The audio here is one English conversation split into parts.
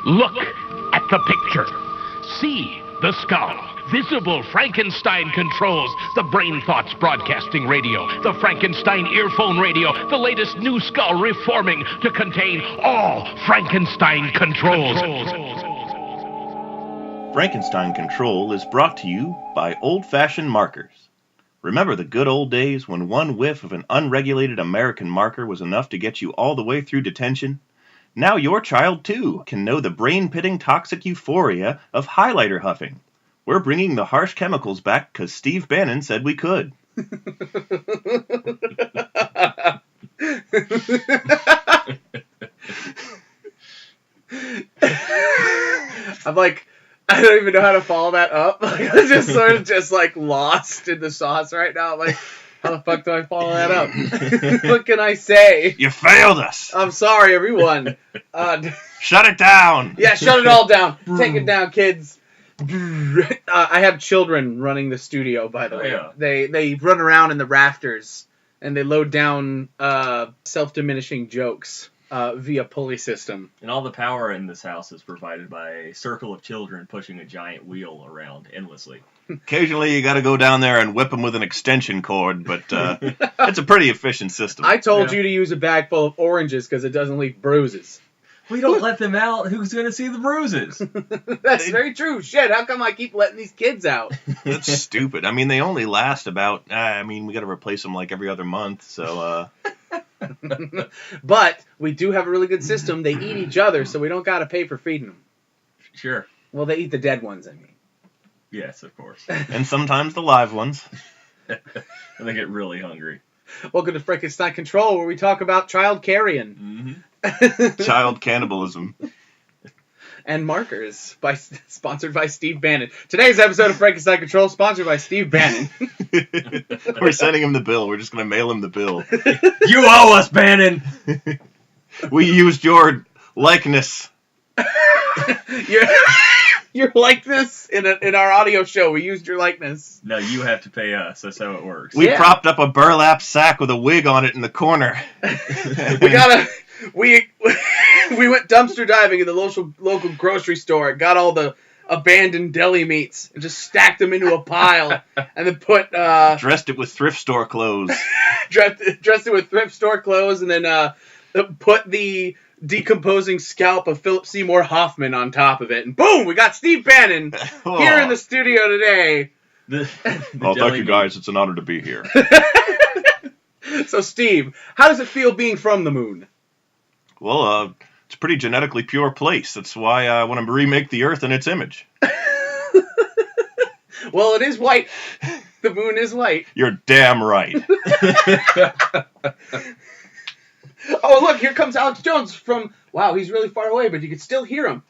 Look at the picture. See the skull. Visible Frankenstein controls. The Brain Thoughts broadcasting radio. The Frankenstein earphone radio. The latest new skull reforming to contain all Frankenstein controls. Frankenstein Control is brought to you by old-fashioned markers. Remember the good old days when one whiff of an unregulated American marker was enough to get you all the way through detention? Now your child, too, can know the brain-pitting toxic euphoria of highlighter huffing. We're bringing the harsh chemicals back because Steve Bannon said we could. I'm like, I don't even know how to follow that up. Like, I'm just sort of just like lost in the sauce right now. I'm like, how the fuck do I follow that up? What can I say? You failed us. I'm sorry, everyone. Shut it down. Yeah, shut it all down. Take it down, kids. I have children running the studio, by the way. Yeah. They run around in the rafters and they load down self-diminishing jokes via pulley system. And all the power in this house is provided by a circle of children pushing a giant wheel around endlessly. Occasionally you got to go down there and whip them with an extension cord, but it's a pretty efficient system. I told you to use a bag full of oranges because it doesn't leave bruises. We don't let them out. Who's going to see the bruises? That's very true. Shit, how come I keep letting these kids out? That's stupid. I mean, they only last about, we got to replace them like every other month, so... But we do have a really good system. They eat each other, so we don't got to pay for feeding them. Sure. Well, they eat the dead ones, I mean. Yes, of course. And sometimes the live ones. And they get really hungry. Welcome to Frankenstein Control, where we talk about child carrion. Mm-hmm. Child cannibalism. And markers, sponsored by Steve Bannon. Today's episode of Frankenstein Control, sponsored by Steve Bannon. We're sending him the bill. We're just going to mail him the bill. You owe us, Bannon! We used your likeness. Your likeness in our audio show. We used your likeness. No, you have to pay us. That's how it works. We propped up a burlap sack with a wig on it in the corner. We went dumpster diving in the local grocery store, got all the abandoned deli meats, and just stacked them into a pile, and then put... dressed it with thrift store clothes. dressed it with thrift store clothes, and then put the decomposing scalp of Philip Seymour Hoffman on top of it, and boom, we got Steve Bannon here in the studio today. Thank you guys. It's an honor to be here. So, Steve, how does it feel being from the moon? Well, it's a pretty genetically pure place. That's why I want to remake the Earth in its image. Well, it is white. The moon is white. You're damn right. Oh, look, here comes Alex Jones from... Wow, he's really far away, but you can still hear him.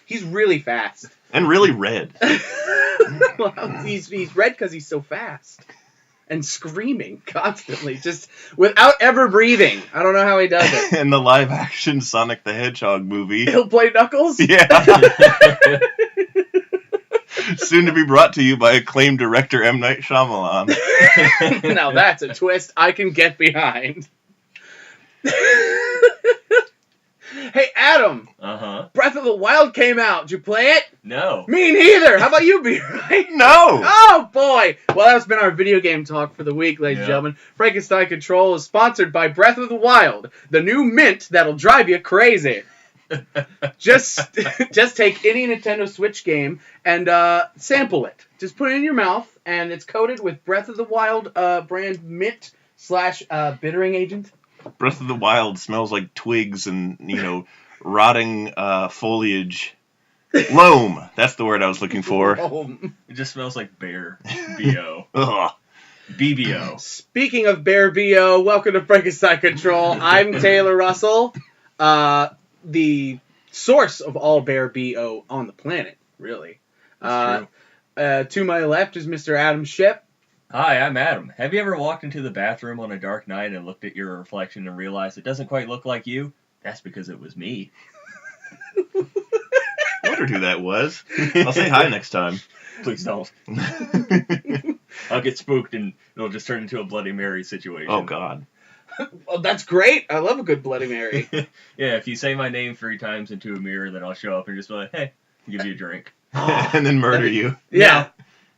He's really fast. And really red. Well, he's red because he's so fast. And screaming constantly, just without ever breathing. I don't know how he does it. In the live-action Sonic the Hedgehog movie. He'll play Knuckles? Yeah. Soon to be brought to you by acclaimed director M. Night Shyamalan. Now that's a twist I can get behind. Hey, Adam. Uh-huh. Breath of the Wild came out. Did you play it? No. Me neither. How about you, B-Right? No. Oh, boy. Well, that's been our video game talk for the week, ladies and gentlemen. Frankenstein Control is sponsored by Breath of the Wild, the new mint that'll drive you crazy. Just take any Nintendo Switch game and sample it. Just put it in your mouth, and it's coated with Breath of the Wild brand mint / bittering agent. Breath of the Wild smells like twigs and, rotting foliage. Loam. That's the word I was looking for. Loam. It just smells like bear. B.O. Ugh. BBO. Speaking of Bear B.O., welcome to Frankenstein Control. I'm Taylor Russell, the source of all Bear B.O. on the planet, really. That's To my left is Mr. Adam Ship. Hi, I'm Adam. Have you ever walked into the bathroom on a dark night and looked at your reflection and realized it doesn't quite look like you? That's because it was me. I wondered who that was. I'll say hi next time. Please don't. I'll get spooked and it'll just turn into a Bloody Mary situation. Oh, God. Well, that's great. I love a good Bloody Mary. Yeah, if you say my name 3 times into a mirror, then I'll show up and just be like, hey, give you a drink. And then murder you. Yeah.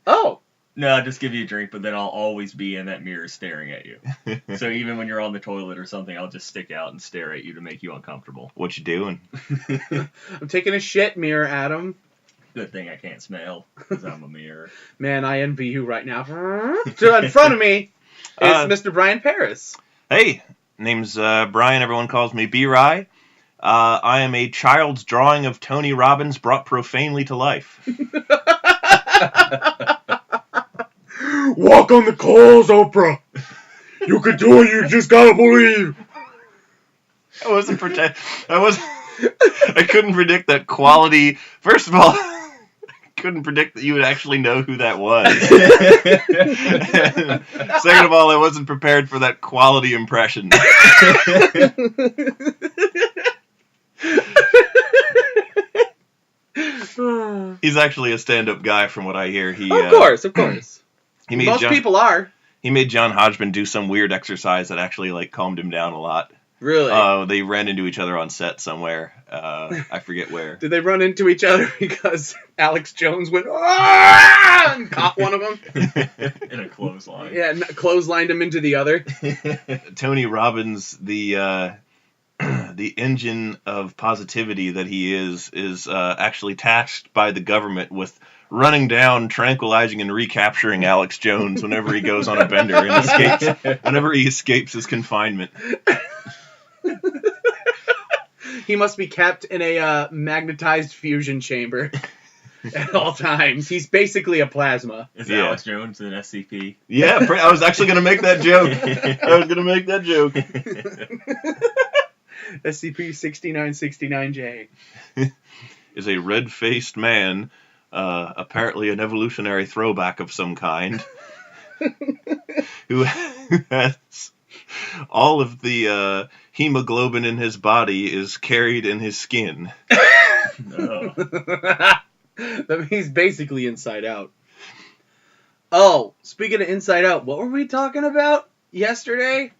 Oh. No, I'll just give you a drink, but then I'll always be in that mirror staring at you. So even when you're on the toilet or something, I'll just stick out and stare at you to make you uncomfortable. What you doing? I'm taking a shit, Mirror Adam. Good thing I can't smell, because I'm a mirror. Man, I envy you right now. So in front of me is Mr. Brian Paris. Hey, name's Brian. Everyone calls me B-Rye. I am a child's drawing of Tony Robbins brought profanely to life. Walk on the coals, Oprah. You can do it. You just gotta believe. I couldn't predict that quality. First of all, I couldn't predict that you would actually know who that was. Second of all, I wasn't prepared for that quality impression. He's actually a stand-up guy, from what I hear. Of course. Most people are. He made John Hodgman do some weird exercise that actually calmed him down a lot. Really? They ran into each other on set somewhere. I forget where. Did they run into each other because Alex Jones went and caught one of them? In a clothesline. Yeah, clotheslined him into the other. Tony Robbins, the engine of positivity that he is actually tasked by the government with running down, tranquilizing, and recapturing Alex Jones whenever he goes on a bender and whenever he escapes his confinement. He must be kept in a magnetized fusion chamber at all times. He's basically a plasma. Is Alex Jones an SCP? Yeah, I was actually going to make that joke. SCP-6969J. Is a red-faced man, apparently an evolutionary throwback of some kind, who has all of the hemoglobin in his body is carried in his skin. No. That means basically Inside Out. Oh, speaking of Inside Out, what were we talking about yesterday?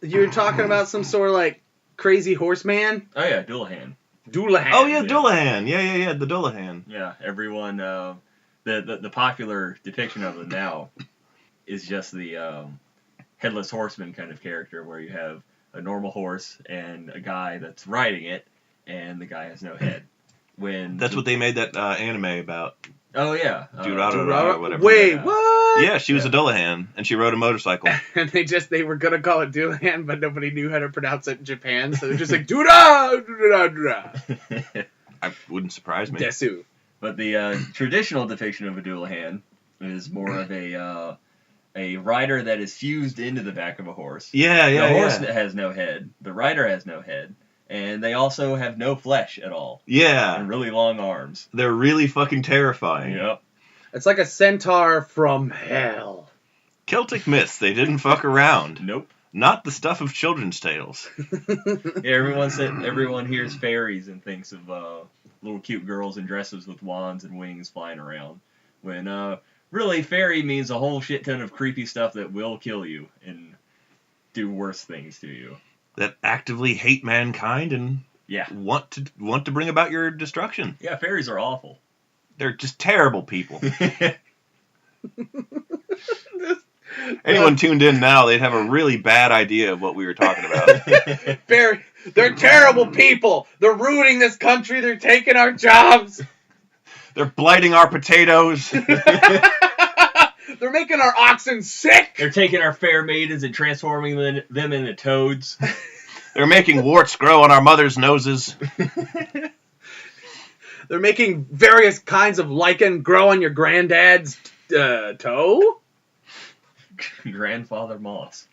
You were talking about some sort of crazy horseman? Oh yeah, Doulahan. Oh yeah, Doulahan. Yeah, the Doulahan. Yeah, everyone. The popular depiction of it now is just the headless horseman kind of character, where you have a normal horse and a guy that's riding it, and the guy has no head. That's what they made that anime about. Oh yeah, Durarara or whatever. Wait, what? Yeah, she was a Doulahan, and she rode a motorcycle. And they were gonna call it Doulahan, but nobody knew how to pronounce it in Japan, so they're just like Dura. I wouldn't surprise me. Desu. But the traditional depiction of a Doulahan is more of a rider that is fused into the back of a horse. Yeah. The horse has no head. The rider has no head. And they also have no flesh at all. Yeah. And really long arms. They're really fucking terrifying. Yep. It's like a centaur from hell. Celtic myths, they didn't fuck around. Nope. Not the stuff of children's tales. Yeah, everyone hears fairies and thinks of little cute girls in dresses with wands and wings flying around. When really fairy means a whole shit ton of creepy stuff that will kill you and do worse things to you. That actively hate mankind and want to bring about your destruction. Yeah, fairies are awful. They're just terrible people. Anyone tuned in now, they'd have a really bad idea of what we were talking about. They're terrible people. They're ruining this country. They're taking our jobs. They're blighting our potatoes. They're making our oxen sick. They're taking our fair maidens and transforming them into toads. They're making warts grow on our mothers' noses. They're making various kinds of lichen grow on your granddad's toe. Grandfather Moss.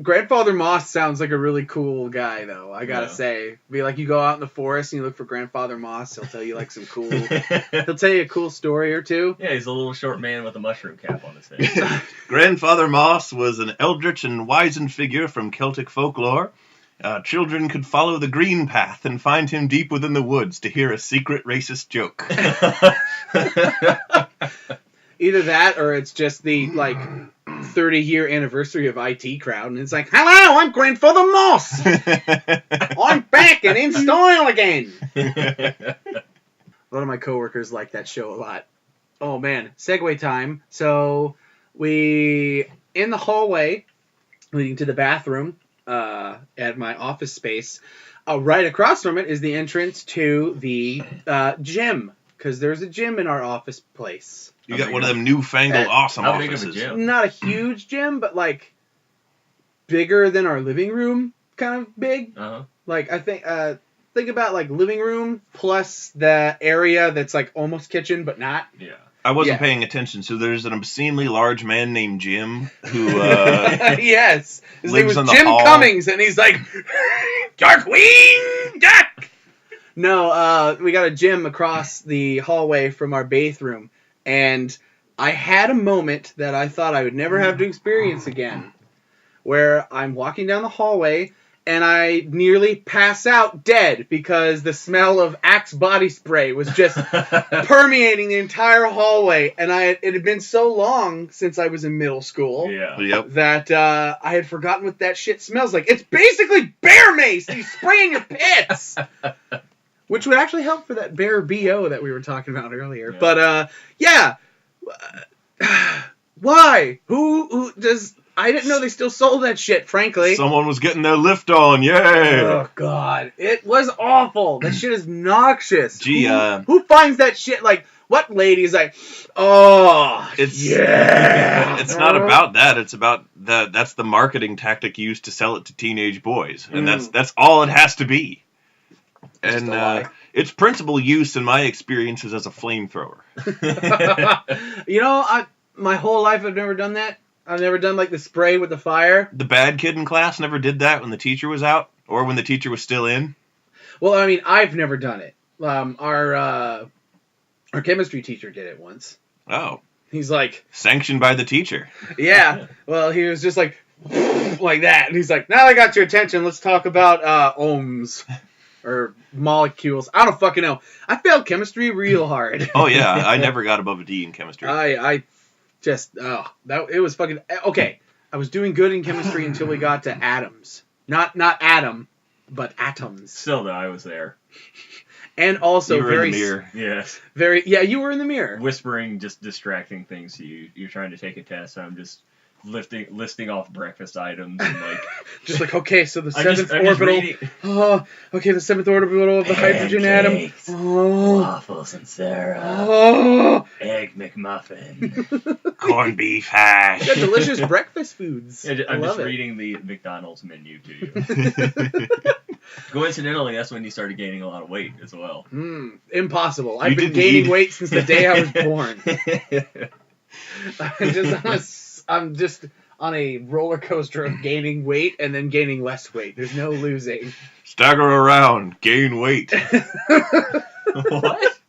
Grandfather Moss sounds like a really cool guy, though. I gotta say, be like you go out in the forest and you look for Grandfather Moss. He'll tell you he'll tell you a cool story or two. Yeah, he's a little short man with a mushroom cap on his head. Grandfather Moss was an eldritch and wizened figure from Celtic folklore. Children could follow the green path and find him deep within the woods to hear a secret racist joke. Either that, or it's just the 30-year anniversary of IT Crowd, and it's like, hello, I'm Grandfather Moss. I'm back and in style again. A lot of my coworkers like that show a lot. Oh, man. Segue time. So, in the hallway leading to the bathroom at my office space, right across from it is the entrance to the gym, because there's a gym in our office place. You got one of them newfangled awesome how offices. big of a gym? Not a huge gym, but, like, bigger than our living room, kind of big. Uh-huh. Like, I think about, like, living room plus the area that's, like, almost kitchen, but not. Yeah. I wasn't paying attention, so there's an obscenely large man named Jim who yes. His name lives was in the Jim hall. Cummings, and he's like, Darkwing Duck! No, we got a gym across the hallway from our bathroom, and I had a moment that I thought I would never have to experience again, where I'm walking down the hallway, and I nearly pass out dead because the smell of Axe body spray was just permeating the entire hallway. And it had been so long since I was in middle school that I had forgotten what that shit smells like. It's basically bear mace that you spray in your pits! Which would actually help for that bear BO that we were talking about earlier. Yeah. But, why? Who does... I didn't know they still sold that shit, frankly. Someone was getting their lift on, yay! Oh, God. It was awful. That shit is noxious. Gee, Who finds that shit? Like, what lady is like, oh, yeah. It's not about that. It's about that's the marketing tactic used to sell it to teenage boys. And that's all it has to be. Just And its principal use, in my experience, is as a flamethrower. You know, my whole life I've never done that. I've never done, like, the spray with the fire. The bad kid in class never did that when the teacher was out, or when the teacher was still in. Well, I mean, I've never done it. Our chemistry teacher did it once. Oh. He's like... Sanctioned by the teacher. Yeah. Well, he was just like that. And he's like, now I got your attention. Let's talk about ohms. Or molecules. I don't fucking know. I failed chemistry real hard. Oh, yeah. I never got above a D in chemistry. I just, it was fucking, okay. I was doing good in chemistry until we got to atoms. Not atom, but atoms. Still, though, I was there. And also you were very... in the mirror. Yes. You were in the mirror. Whispering, just distracting things to you. You're trying to take a test, and I'm just listing off breakfast items and like just like, okay, so the seventh orbital. Okay, the seventh orbital of the hydrogen atom. Waffles and syrup. Egg McMuffin. Corned beef hash. Got delicious breakfast foods. Yeah, I'm just reading the McDonald's menu to you. Coincidentally, that's when you started gaining a lot of weight as well. Impossible. I've been gaining weight since the day I was born. I'm just on a roller coaster of gaining weight and then gaining less weight. There's no losing. Stagger around, gain weight. What?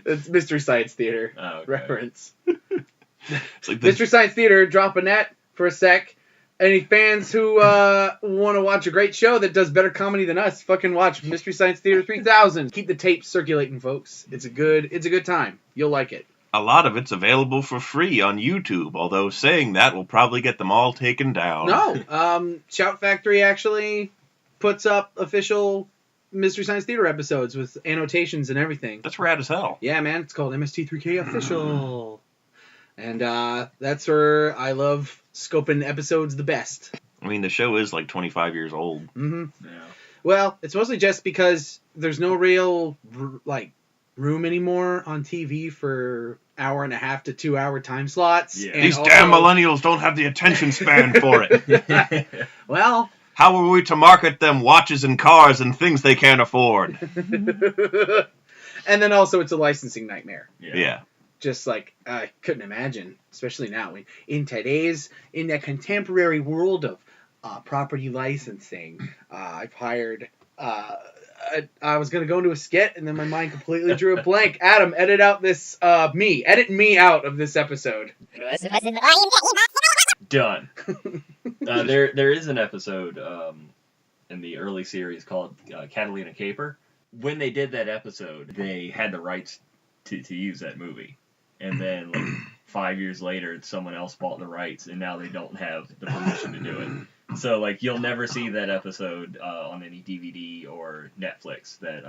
It's Mystery Science Theater reference. It's like Mystery Science Theater, dropping that for a sec. Any fans who want to watch a great show that does better comedy than us, fucking watch Mystery Science Theater 3000. Keep the tapes circulating, folks. It's a good time. You'll like it. A lot of it's available for free on YouTube, although saying that will probably get them all taken down. No. Shout Factory actually puts up official Mystery Science Theater episodes with annotations and everything. That's rad as hell. Yeah, man. It's called MST3K Official. And that's where I love scoping episodes the best. I mean, the show is like 25 years old. Mm-hmm. Yeah. Well, it's mostly just because there's no real, room anymore on TV for hour and a half to 2 hour time slots. Yeah. And These damn millennials don't have the attention span for it. Well... How are we to market them watches and cars and things they can't afford? And then also it's a licensing nightmare. Yeah. Just like, I couldn't imagine, especially now, in the contemporary world of property licensing, I've hired... I was going to go into a skit, and then my mind completely drew a blank. Adam, edit out this, Edit me out of this episode. Done. There is an episode in the early series called Catalina Caper. When they did that episode, they had the rights to use that movie. And then, 5 years later, someone else bought the rights, and now they don't have the permission to do it. So, like, you'll never see that episode on any DVD or Netflix that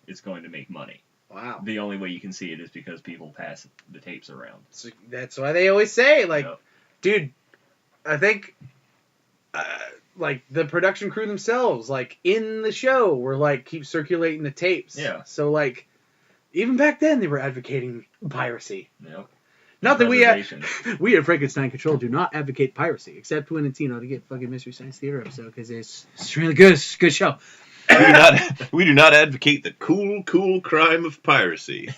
it's going to make money. Wow. The only way you can see it is because people pass the tapes around. So that's why they always say, like, dude, I think, like, the production crew themselves, like, in the show, were, like, keep circulating the tapes. Yeah. So, like, even back then, they were advocating piracy. Yep. Not that we at Frankenstein Control do not advocate piracy, except when it's, to get fucking Mystery Science Theater episode, because it's really good. It's a good show. We do not advocate the cool crime of piracy.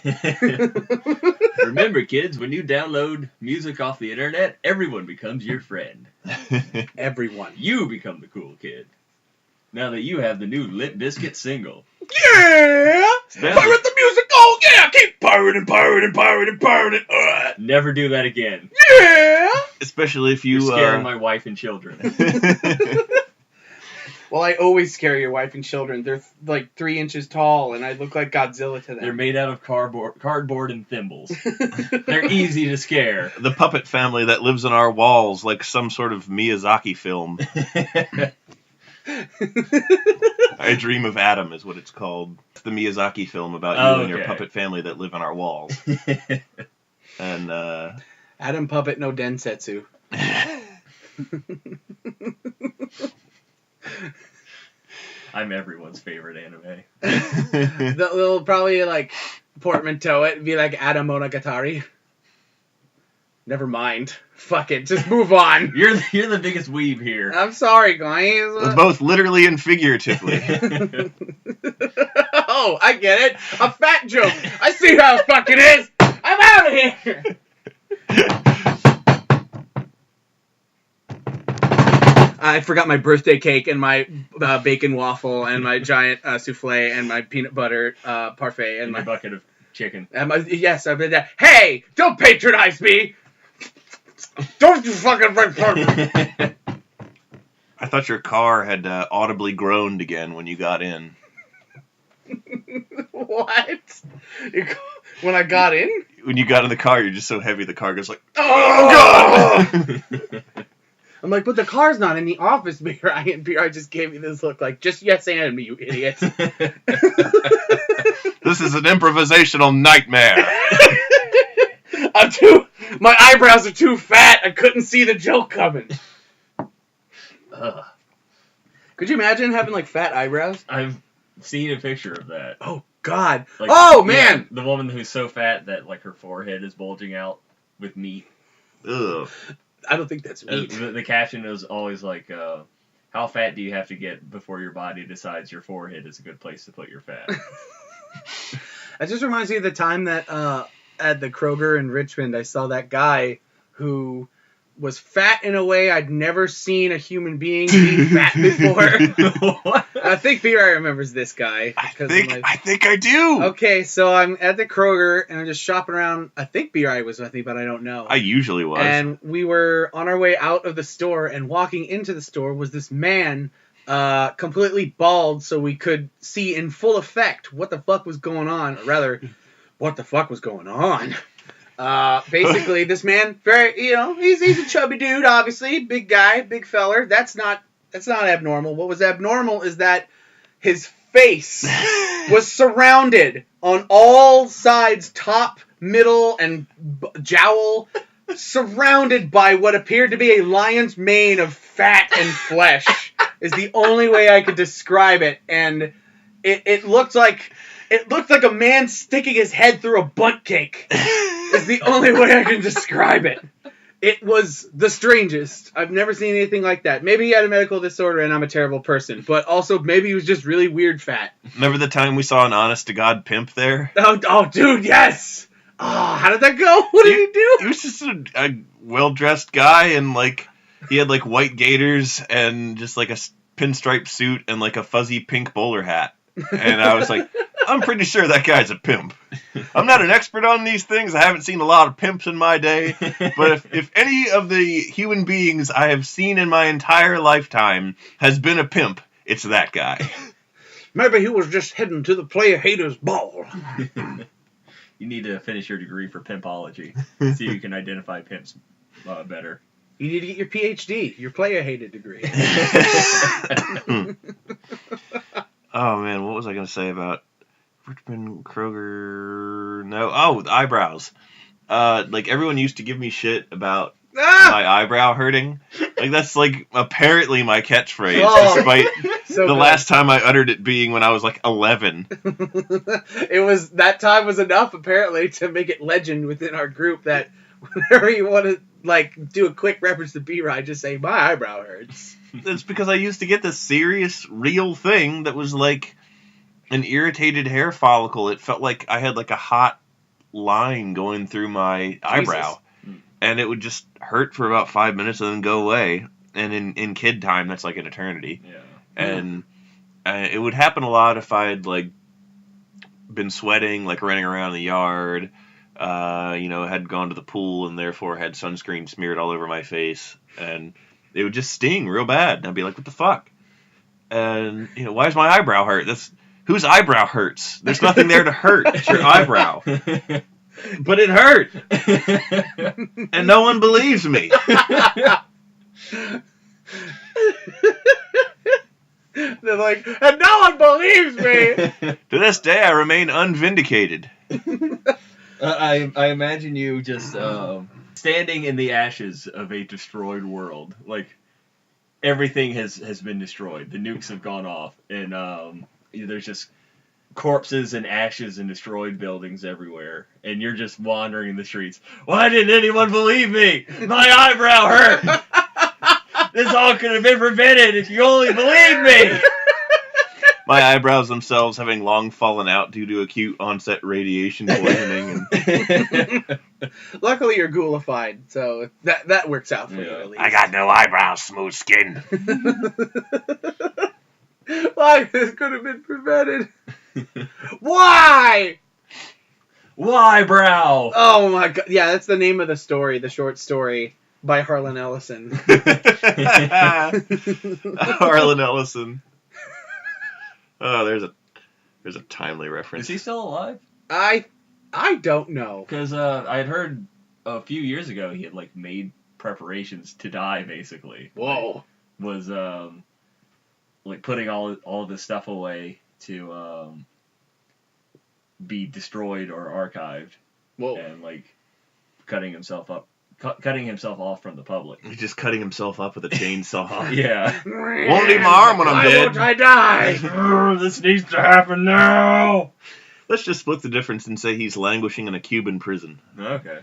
Remember, kids, when you download music off the internet, everyone becomes your friend. Everyone. You become the cool kid. Now that you have the new Limp Bizkit single. Yeah! Pirate the music! Oh, yeah! Keep pirating! Never do that again. Yeah! Especially if you're scaring my wife and children. Well, I always scare your wife and children. They're like 3 inches tall, and I look like Godzilla to them. They're made out of cardboard and thimbles. They're easy to scare. The puppet family that lives on our walls like some sort of Miyazaki film. I Dream of Adam is what it's called. It's the Miyazaki film about you and your puppet family that live on our walls. And Adam Puppet no Densetsu. I'm everyone's favorite anime. They'll probably like portmanteau it and be like Adam Monogatari. Never mind. Fuck it. Just move on. You're the biggest weeb here. I'm sorry, guys. Both literally and figuratively. Oh, I get it. A fat joke. I see how it fucking is. I'm out of here. I forgot my birthday cake and my bacon waffle and my giant souffle and my peanut butter parfait and my bucket of chicken. And yes, I've been there. Hey, don't patronize me. Don't you fucking break I thought your car had audibly groaned again when you got in. What? When I got in? When you got in the car, you're just so heavy the car goes like, oh, God! I'm like, but the car's not in the office, B.R.I. And B.R.I. just gave me this look like, just yes and me, you idiot. This is an improvisational nightmare. My eyebrows are too fat. I couldn't see the joke coming. Could you imagine having, like, fat eyebrows? I've seen a picture of that. Oh, God. Like, oh, man! Yeah, the woman who's so fat that, like, her forehead is bulging out with meat. Ugh. I don't think that's meat. The caption is always like, how fat do you have to get before your body decides your forehead is a good place to put your fat? That just reminds me of the time that at the Kroger in Richmond, I saw that guy who was fat in a way I'd never seen a human being be fat before. I think B.R.I. remembers this guy. I think I do. Okay, so I'm at the Kroger, and I'm just shopping around. I think B.R.I. was with me, but I don't know. I usually was. And we were on our way out of the store, and walking into the store was this man, completely bald, so we could see in full effect what the fuck was going on. Or rather, what the fuck was going on. Basically, this man, very, he's a chubby dude, obviously, big guy, big feller. That's not abnormal. What was abnormal is that his face was surrounded on all sides, top, middle, and jowl, surrounded by what appeared to be a lion's mane of fat and flesh. Is the only way I could describe it, and it looked like a man sticking his head through a bundt cake. Is the only way I can describe it. It was the strangest. I've never seen anything like that. Maybe he had a medical disorder and I'm a terrible person, but also maybe he was just really weird fat. Remember the time we saw an honest-to-God pimp there? Oh, dude, yes! Oh, how did that go? What did he do? He was just a well-dressed guy, and, he had, white gaiters and just, a pinstripe suit and, a fuzzy pink bowler hat. And I was like, I'm pretty sure that guy's a pimp. I'm not an expert on these things. I haven't seen a lot of pimps in my day. But if any of the human beings I have seen in my entire lifetime has been a pimp, it's that guy. Maybe he was just heading to the player haters ball. You need to finish your degree for pimpology so you can identify pimps better. You need to get your PhD, your player-hated degree. Oh, man, what was I going to say about Richmond, Kroger? No. Oh, eyebrows. Like, everyone used to give me shit about my eyebrow hurting. Like, that's, like, apparently my catchphrase, despite the last time I uttered it being when I was, like, 11. That time was enough, apparently, to make it legend within our group that whenever you want to, like, do a quick reference to B-Ride, just say, my eyebrow hurts. It's because I used to get this serious, real thing that was, like, an irritated hair follicle. It felt like I had, like, a hot line going through my eyebrow. And it would just hurt for about 5 minutes and then go away. And in kid time, that's like an eternity. Yeah. And it would happen a lot if I had, like, been sweating, like, running around the yard, had gone to the pool and therefore had sunscreen smeared all over my face. And it would just sting real bad. And I'd be like, what the fuck? And, why is my eyebrow hurt? Whose eyebrow hurts? There's nothing there to hurt. It's your eyebrow. But it hurt. And no one believes me. They're like, and no one believes me! To this day, I remain unvindicated. I imagine you just standing in the ashes of a destroyed world. Like, everything has been destroyed. The nukes have gone off. And there's just corpses and ashes and destroyed buildings everywhere, and you're just wandering in the streets. Why didn't anyone believe me? My eyebrow hurt. This all could have been prevented if you only believed me. My eyebrows themselves having long fallen out due to acute onset radiation poisoning. Luckily, you're ghoulified, so that works out for you at least. I got no eyebrows, smooth skin. Why? This could have been prevented. Why? Why, brow? Oh my god. Yeah, that's the name of the story, the short story by Harlan Ellison. Harlan Ellison. Oh, there's a timely reference. Is he still alive? I don't know. Because I had heard a few years ago he had, like, made preparations to die, basically. Whoa. Was like putting all of this stuff away to be destroyed or archived. Whoa. And, like, cutting himself off from the public. He's just cutting himself up with a chainsaw. Yeah. Won't need my arm when I'm dead. Why won't I die? This needs to happen now. Let's just split the difference and say he's languishing in a Cuban prison. Okay.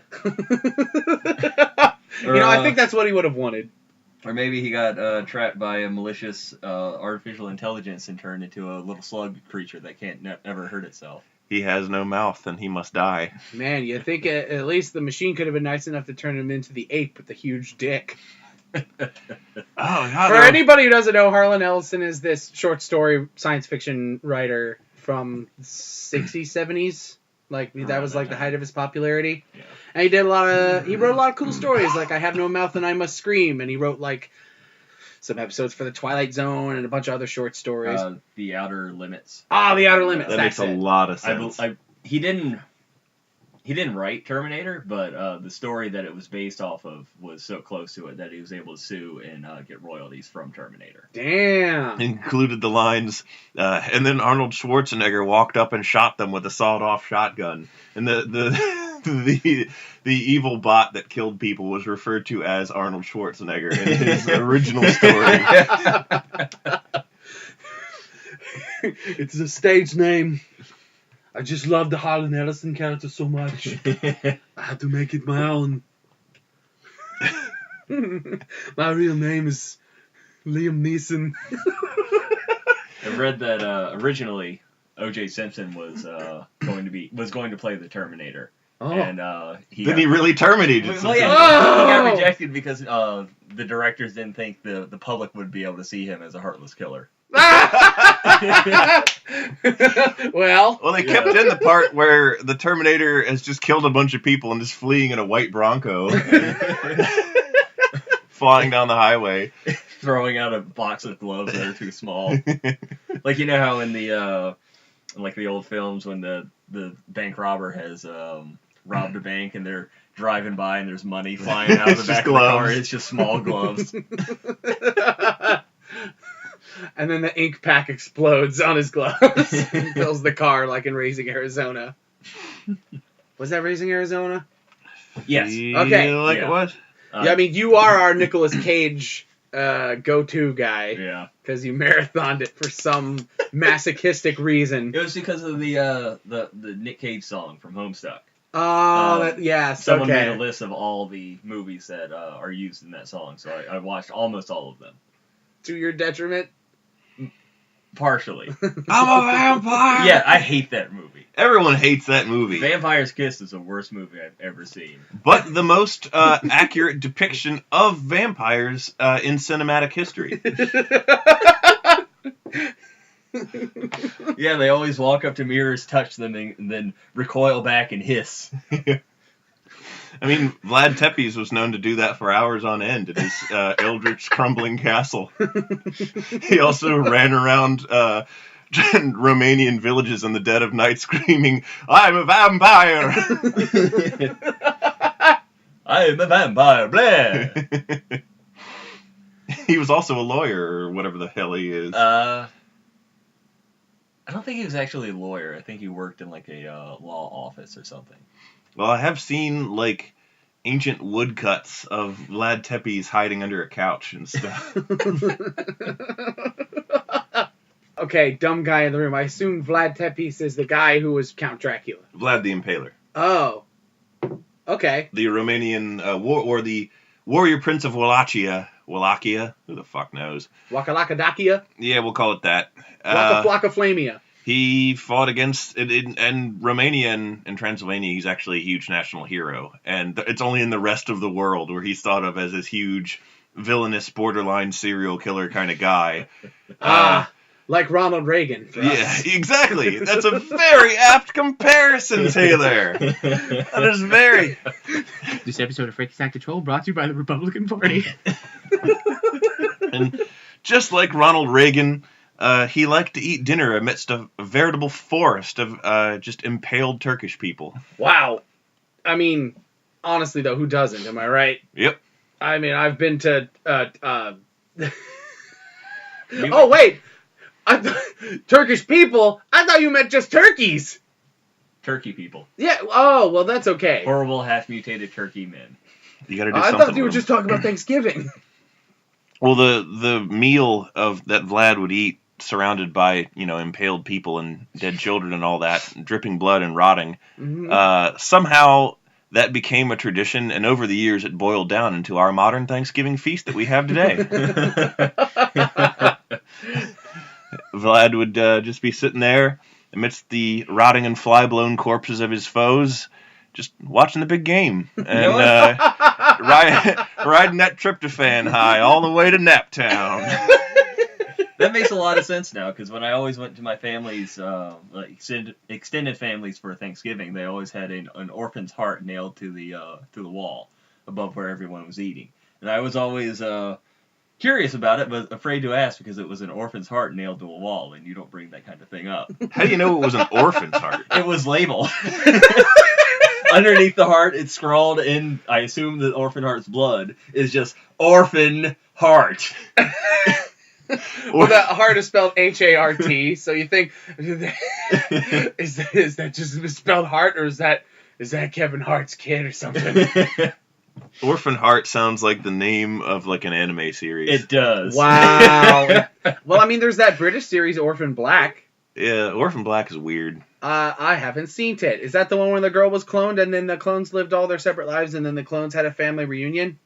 I think that's what he would have wanted. Or maybe he got trapped by a malicious artificial intelligence and turned into a little slug creature that can't ever hurt itself. He has no mouth, and he must die. Man, you think at least the machine could have been nice enough to turn him into the ape with the huge dick. God, For anybody who doesn't know, Harlan Ellison is this short story science fiction writer from the 60s, 70s. Like, that was like the height of his popularity. Yeah. And he wrote a lot of cool stories, like I Have No Mouth and I Must Scream, and he wrote like some episodes for The Twilight Zone and a bunch of other short stories. The Outer Limits. The Outer Limits. That makes a lot of sense. He didn't write Terminator, but the story that it was based off of was so close to it that he was able to sue and get royalties from Terminator. Damn. Included the lines, and then Arnold Schwarzenegger walked up and shot them with a sawed-off shotgun. And the evil bot that killed people was referred to as Arnold Schwarzenegger in his original story. It's a stage name. I just love the Harlan Ellison character so much. I had to make it my own. My real name is Liam Neeson. I read that originally O.J. Simpson was going to play the Terminator. Oh. And he really terminated Well, yeah, Oh! he got rejected because the directors didn't think the public would be able to see him as a heartless killer. Well, they kept in the part where the Terminator has just killed a bunch of people and is fleeing in a white Bronco. Flying down the highway. Throwing out a box of gloves that are too small. Like, you know how in the like the old films when the bank robber has robbed a bank and they're driving by and there's money flying out of the back of the car. It's just small gloves. And then the ink pack explodes on his gloves and fills the car like in Raising Arizona. Was that Raising Arizona? Yes. Okay. Like it was? Yeah, I mean, you are our Nicolas Cage go-to guy. Yeah. Because you marathoned it for some masochistic reason. It was because of the Nick Cage song from Homestuck. Oh, yes. Someone made a list of all the movies that are used in that song, so I watched almost all of them. To your detriment? Partially. I'm a vampire! Yeah, I hate that movie. Everyone hates that movie. Vampire's Kiss is the worst movie I've ever seen. But the most accurate depiction of vampires in cinematic history. Yeah, they always walk up to mirrors, touch them, and then recoil back and hiss. I mean, Vlad Tepes was known to do that for hours on end at his eldritch crumbling castle. He also ran around Romanian villages in the dead of night screaming, "I'm a vampire!" I am a vampire, blah! He was also a lawyer, or whatever the hell he is. I don't think he was actually a lawyer. I think he worked in like a law office or something. Well, I have seen, like, ancient woodcuts of Vlad Tepes hiding under a couch and stuff. Okay, dumb guy in the room. I assume Vlad Tepes is the guy who was Count Dracula. Vlad the Impaler. Oh. Okay. The Romanian, or the warrior prince of Wallachia? Who the fuck knows? Wakalakadakia? Yeah, we'll call it that. Waka Flocka Flamia. He fought against, in Romania and Transylvania, he's actually a huge national hero. And it's only in the rest of the world where he's thought of as this huge, villainous, borderline serial killer kind of guy. Like Ronald Reagan. Yeah, exactly. That's a very apt comparison, Taylor. That is very... This episode of Frankenstein Control brought to you by the Republican Party. And just like Ronald Reagan... he liked to eat dinner amidst a veritable forest of just impaled Turkish people. Wow. I mean, honestly, though, who doesn't? Am I right? Yep. I mean, I've been to... Oh, wait! Turkish people? I thought you meant just turkeys! Turkey people. Yeah, oh, well, that's okay. Horrible half-mutated turkey men. You gotta do I something thought you were with just them. talking about Thanksgiving. Well, the meal that Vlad would eat, surrounded by, impaled people and dead children and all that, dripping blood and rotting, somehow that became a tradition, and over the years it boiled down into our modern Thanksgiving feast that we have today. Vlad would just be sitting there amidst the rotting and fly-blown corpses of his foes, just watching the big game and riding that tryptophan high all the way to Naptown. That makes a lot of sense now, because when I always went to my family's, extended families for Thanksgiving, they always had an orphan's heart nailed to the wall above where everyone was eating. And I was always curious about it, but afraid to ask because it was an orphan's heart nailed to a wall, and you don't bring that kind of thing up. How do you know it was an orphan's heart? It was labeled. Underneath the heart, it's scrawled in, I assume the orphan heart's blood, is just Orphan Heart. Well, that heart is spelled H-A-R-T, so you think, is that just misspelled heart, or is that Kevin Hart's kid or something? Orphan Heart sounds like the name of like an anime series. It does. Wow. Well, I mean, there's that British series, Orphan Black. Yeah, Orphan Black is weird. I haven't seen it. Is that the one where the girl was cloned and then the clones lived all their separate lives and then the clones had a family reunion?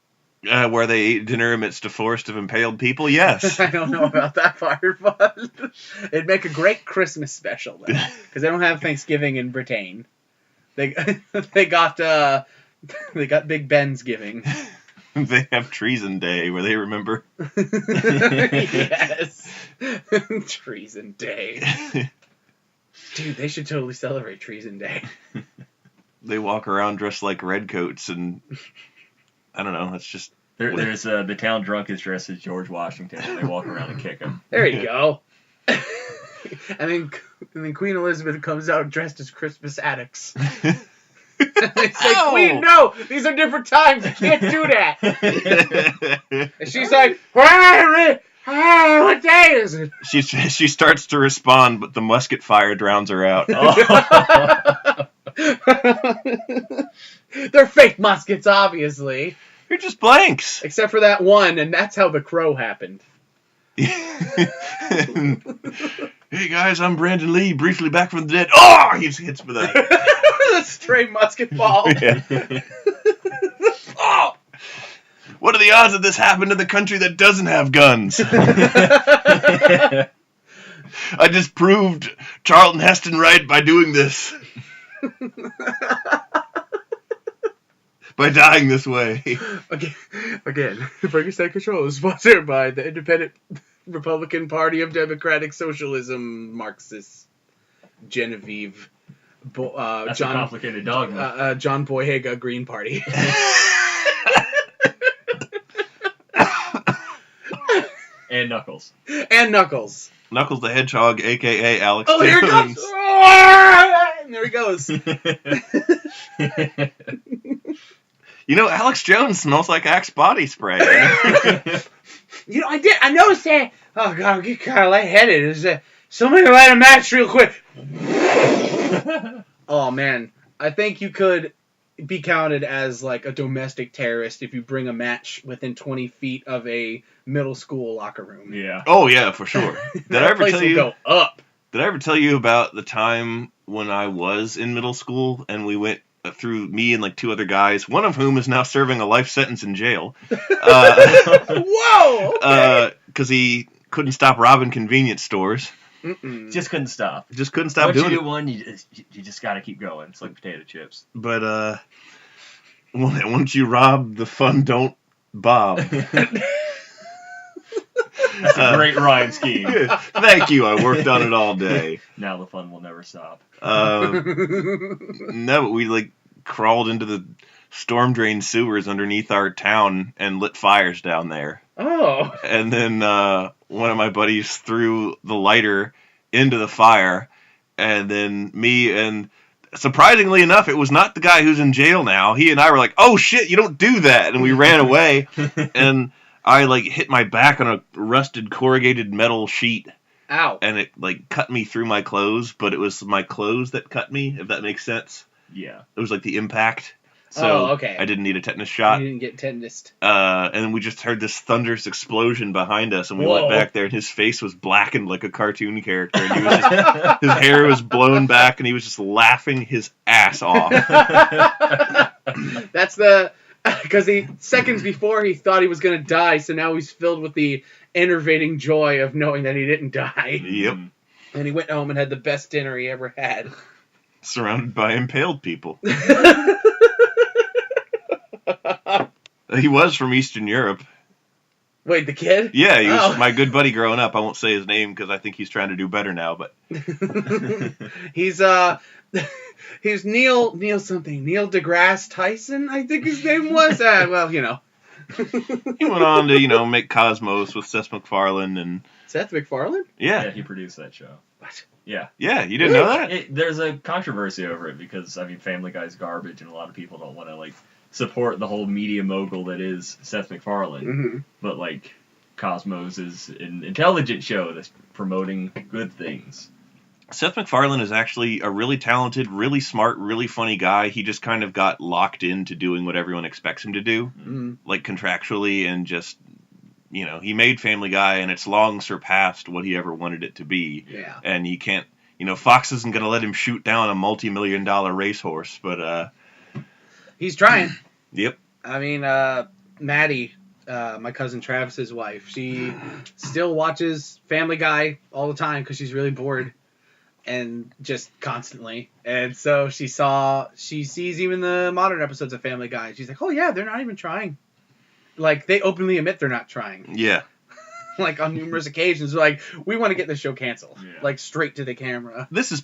Where they ate dinner amidst a forest of impaled people? Yes. I don't know about that part, but it'd make a great Christmas special, though, because they don't have Thanksgiving in Britain. They got Big Ben's giving. They have Treason Day, where they remember. Yes. Treason Day. Dude, they should totally celebrate Treason Day. They walk around dressed like redcoats, and I don't know, that's just... There's the town drunk is dressed as George Washington, and they walk around and kick him. There you go. And then And then Queen Elizabeth comes out dressed as Christmas addicts. And they say, Queen, no! These are different times. You can't do that. And she's like, what day is it? She starts to respond, but the musket fire drowns her out. They're fake muskets, obviously. They're just blanks. Except for that one, and that's how the crow happened. Hey guys, I'm Brandon Lee, briefly back from the dead. Oh, he hits with a stray musket ball. Yeah. Oh! What are the odds that this happened in the country that doesn't have guns? I just proved Charlton Heston right by doing this. By dying this way. Again, Frankenstein Control is sponsored by the Independent Republican Party of Democratic Socialism, Marxists, Genevieve, That's John, a complicated dogma. John Boyega, Green Party. And Knuckles. And Knuckles. Knuckles the Hedgehog, a.k.a. Alex Oh, here Jones. it goes! And there he goes. You know, Alex Jones smells like Axe body spray. You know, I noticed that. Oh, God, I'm getting kind of lightheaded. Is somebody light a match real quick? Oh, man. I think you could be counted as, like, a domestic terrorist if you bring a match within 20 feet of a middle school locker room. Yeah. Oh, yeah, for sure. Did I ever tell you? Go up. Did I ever tell you about the time when I was in middle school and we went through, me and like two other guys, one of whom is now serving a life sentence in jail. Whoa! Okay. Because he couldn't stop robbing convenience stores. Just couldn't stop. Just couldn't stop doing it. Once you do one, you just got to keep going. It's like potato chips. But once you rob, the fun don't bob. That's a great rhyme scheme. Thank you. I worked on it all day. Now the fun will never stop. No, but we like crawled into the storm drain sewers underneath our town and lit fires down there. Oh. And then one of my buddies threw the lighter into the fire, and then me and, surprisingly enough, it was not the guy who's in jail now. He and I were like, oh shit, you don't do that. And we ran away, and I like hit my back on a rusted corrugated metal sheet. Ow. And it like cut me through my clothes, but it was my clothes that cut me, if that makes sense. Yeah. It was like the impact. So okay. I didn't need a tetanus shot. You didn't get tetanused. And we just heard this thunderous explosion behind us, and we went back there, and his face was blackened like a cartoon character, and he was just, his hair was blown back, and he was just laughing his ass off. That's because seconds before he thought he was going to die, so now he's filled with the enervating joy of knowing that he didn't die. Yep. And he went home and had the best dinner he ever had. Surrounded by impaled people. He was from Eastern Europe. Wait, the kid? Yeah, he was my good buddy growing up. I won't say his name because I think he's trying to do better now, but he's Neil something. Neil deGrasse Tyson, I think his name was. Well, you know. He went on to, make Cosmos with Seth MacFarlane and Seth MacFarlane? Yeah, he produced that show. What? Yeah. Yeah, you didn't know that? There's a controversy over it because, Family Guy's garbage and a lot of people don't want to, support the whole media mogul that is Seth MacFarlane. Mm-hmm. But, Cosmos is an intelligent show that's promoting good things. Seth MacFarlane is actually a really talented, really smart, really funny guy. He just kind of got locked into doing what everyone expects him to do, contractually, and just, he made Family Guy, and it's long surpassed what he ever wanted it to be. Yeah. And he can't, Fox isn't going to let him shoot down a multi-million-dollar racehorse, but, he's trying. Yep. Maddie, my cousin Travis's wife, she still watches Family Guy all the time because she's really bored. And just constantly. And so she sees even the modern episodes of Family Guy. And she's like, oh yeah, they're not even trying. They openly admit they're not trying. Yeah. On numerous occasions. We want to get this show canceled. Yeah. Straight to the camera. This is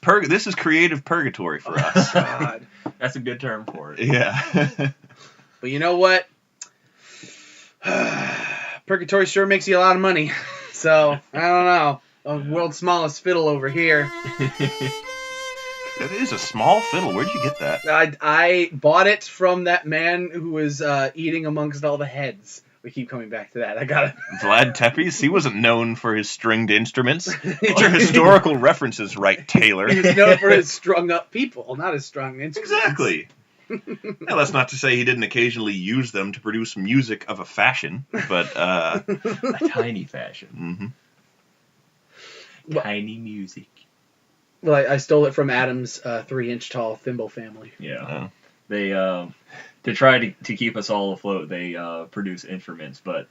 creative purgatory for us. God. That's a good term for it. Yeah. But you know what? Purgatory sure makes you a lot of money. So, I don't know. World's smallest fiddle over here. That is a small fiddle. Where'd you get that? I bought it from that man who was eating amongst all the heads. We keep coming back to that. I got it. Vlad Tepes? He wasn't known for his stringed instruments. Get your historical references right, Taylor. He's known for his strung up people, not his strung instruments. Exactly. Now, that's not to say he didn't occasionally use them to produce music of a fashion, but a tiny fashion. Mm-hmm. Tiny music. Well, I stole it from Adam's 3-inch tall thimble family. Yeah. They to try to keep us all afloat, they produce instruments, but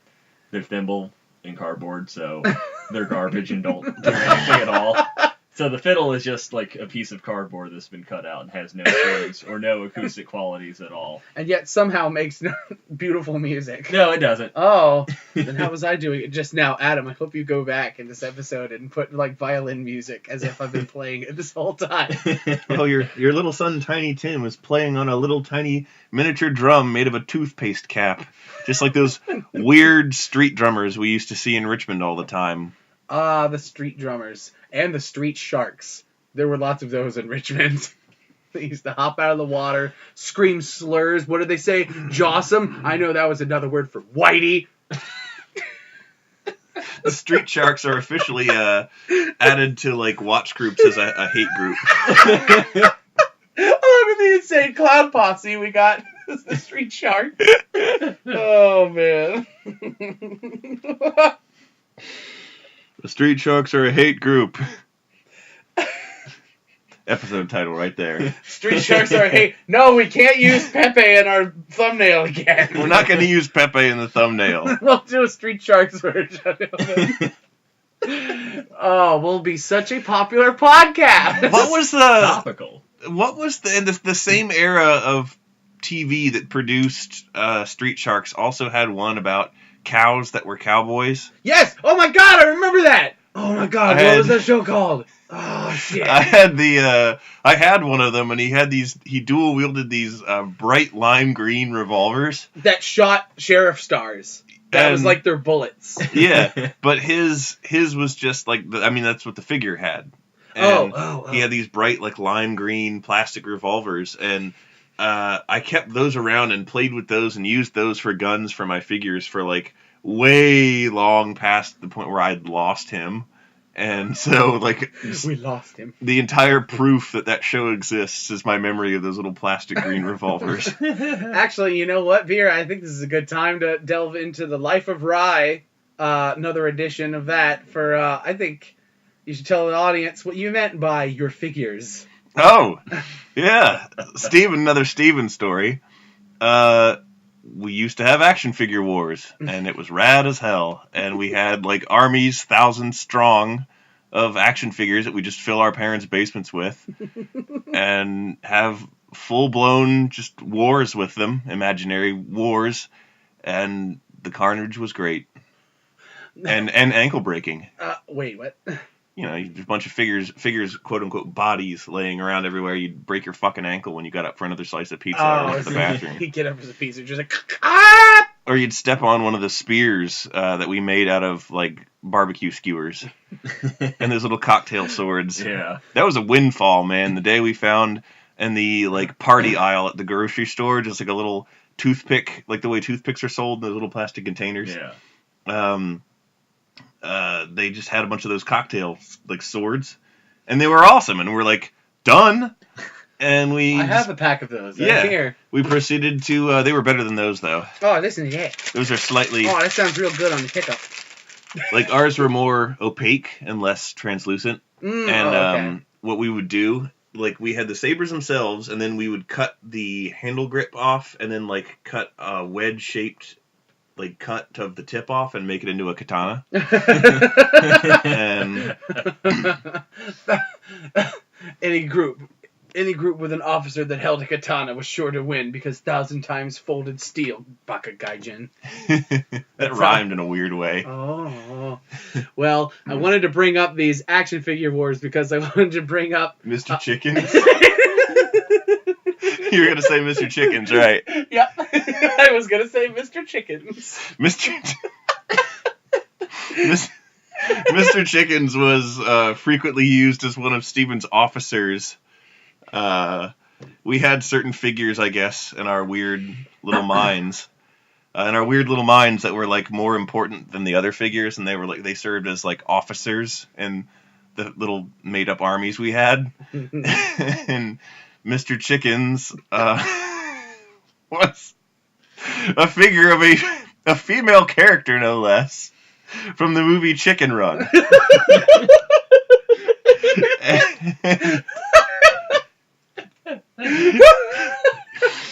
they're thimble and cardboard, so they're garbage and don't do anything at all. So the fiddle is just like a piece of cardboard that's been cut out and has no strings or no acoustic qualities at all. And yet somehow makes beautiful music. No, it doesn't. Oh, then how was I doing it just now? Adam, I hope you go back in this episode and put like violin music as if I've been playing it this whole time. Oh, your little son Tiny Tim was playing on a little tiny miniature drum made of a toothpaste cap. Just like those weird street drummers we used to see in Richmond all the time. Ah, the street drummers. And the street sharks. There were lots of those in Richmond. They used to hop out of the water, scream slurs. What did they say? Jawsome? I know that was another word for whitey. The street sharks are officially added to like watch groups as a hate group. Oh, with the Insane Clown Posse, we got the street shark. Oh, man. The street sharks are a hate group. Episode title right there. Street sharks are a hate. No, we can't use Pepe in our thumbnail again. We're not going to use Pepe in the thumbnail. We'll do a street sharks version of it. Oh, we'll be such a popular podcast. What was the Topical. What was the same era of TV that produced Street Sharks also had one about cows that were cowboys? Yes! Oh my god, I remember that! Oh my god, what was that show called? Oh shit. I had one of them, and he dual wielded these bright lime green revolvers that shot sheriff stars. That was like their bullets. Yeah, but his was just like that's what the figure had. And he had these bright like lime green plastic revolvers, and I kept those around and played with those and used those for guns for my figures for like way long past the point where I'd lost him. And so like we lost him. The entire proof that show exists is my memory of those little plastic green revolvers. Actually, you know what, Veer? I think this is a good time to delve into the Life of Rye, another edition of that for I think you should tell the audience what you meant by your figures. Oh, yeah. Another Steven story. We used to have action figure wars, and it was rad as hell. And we had like armies, thousands strong, of action figures that we just fill our parents' basements with, and have full-blown just wars with them, imaginary wars, and the carnage was great. And ankle breaking. Wait, what? You know, there's a bunch of figures, quote-unquote, bodies laying around everywhere. You'd break your fucking ankle when you got up for another slice of pizza or went to the bathroom. He'd get up for the pizza, just like, ah! Or you'd step on one of the spears that we made out of, like, barbecue skewers. And those little cocktail swords. Yeah. That was a windfall, man. The day we found in the, like, party aisle at the grocery store, just like a little toothpick, like the way toothpicks are sold in those little plastic containers. Yeah. They just had a bunch of those cocktail like swords, and they were awesome. And we're like, done. And I have a pack of those. Yeah. Right here. We proceeded to. They were better than those though. Oh, listen to that. Those are slightly. Oh, that sounds real good on the hiccup. Like ours were more opaque and less translucent. Okay. What we would do, like we had the sabers themselves, and then we would cut the handle grip off, and then like cut a wedge shaped. Like cut of the tip off and make it into a katana. And any group with an officer that held a katana was sure to win because 1,000 times folded steel, Baka Gaijin. That rhymed in a weird way. Oh. Well, I wanted to bring up these action figure wars because I wanted to bring up Mr. Chickens. You were going to say Mr. Chickens, right? Yep. I was going to say Mr. Chickens. Mr. Chickens was frequently used as one of Steven's officers. We had certain figures, I guess, in our weird little minds. That were like more important than the other figures, and they served as like officers in the little made up armies we had. And Mr. Chickens was a figure of a female character, no less, from the movie Chicken Run.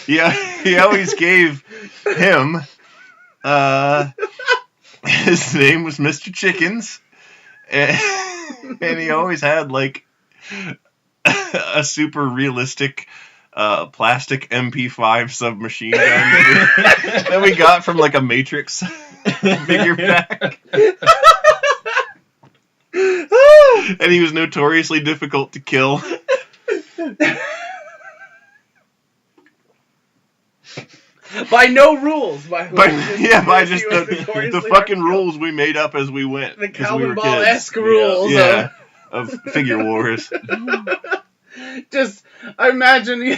Yeah, he always gave him, his name was Mr. Chickens, and he always had, like, a super realistic, plastic MP5 submachine gun that we got from, like, a Matrix figure pack. And he was notoriously difficult to kill. By no rules. By just the fucking rules we made up as we went. The Calvin Ball-esque rules. Yeah, of Figure Wars. Just, I imagine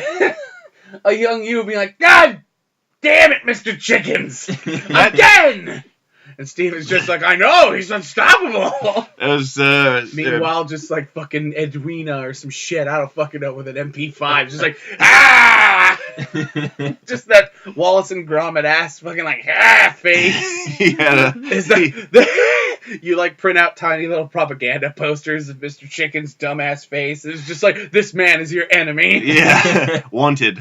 a young you being like, God damn it, Mr. Chickens! Again! And Steven's just like, I know, he's unstoppable! Meanwhile, just like fucking Edwina or some shit, I don't fucking know, with an MP5, just like, ah! Just that Wallace and Gromit ass fucking like, face. Yeah. You like print out tiny little propaganda posters of Mr. Chicken's dumbass face. It's just like, this man is your enemy. Yeah. Wanted.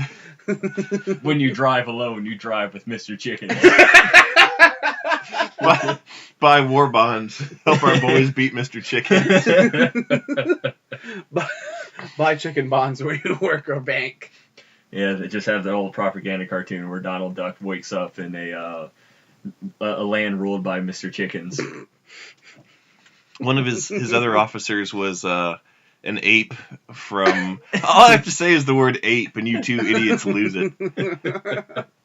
When you drive alone, you drive with Mr. Chicken. Buy war bonds. Help our boys beat Mr. Chicken. Buy chicken bonds where you work or bank. Yeah, they just have the old propaganda cartoon where Donald Duck wakes up in a land ruled by Mr. Chickens. One of his other officers was an ape from... All I have to say is the word ape, and you two idiots lose it.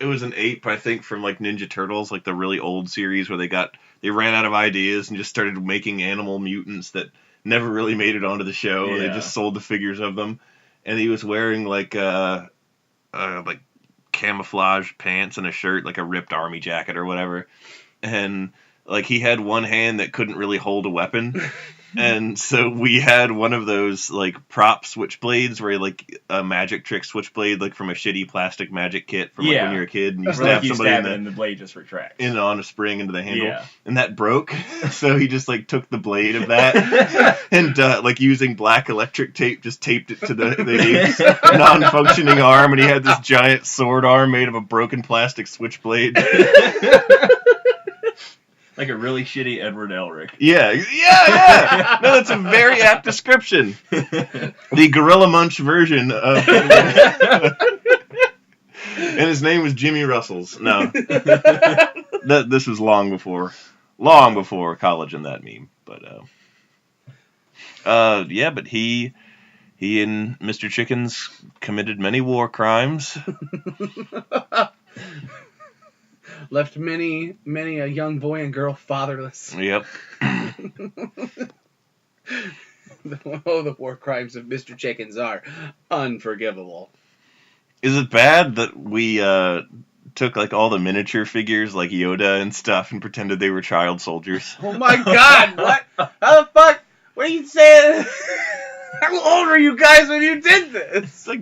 It was an ape, I think, from like Ninja Turtles, like the really old series where they ran out of ideas and just started making animal mutants that never really made it onto the show. Yeah. They just sold the figures of them. And he was wearing like camouflage pants and a shirt, like a ripped army jacket or whatever. And like he had one hand that couldn't really hold a weapon. And so we had one of those like prop switchblades where like a magic trick switchblade, like from a shitty plastic magic kit from like when you're a kid, and you stab somebody and the blade just retracts on a spring into the handle, and that broke. So he just like took the blade of that and like using black electric tape, just taped it to the non-functioning arm, and he had this giant sword arm made of a broken plastic switchblade. Like a really shitty Edward Elric. Yeah. No, that's a very apt description. The Gorilla Munch version of... And his name was Jimmy Russell's. No. This was long before college and that meme. But, but he and Mr. Chickens committed many war crimes. Left many a young boy and girl fatherless. Yep. The war crimes of Mr. Chickens are unforgivable. Is it bad that we took like all the miniature figures like Yoda and stuff and pretended they were child soldiers? Oh my god, what? How the fuck? What are you saying? How old were you guys when you did this? It's like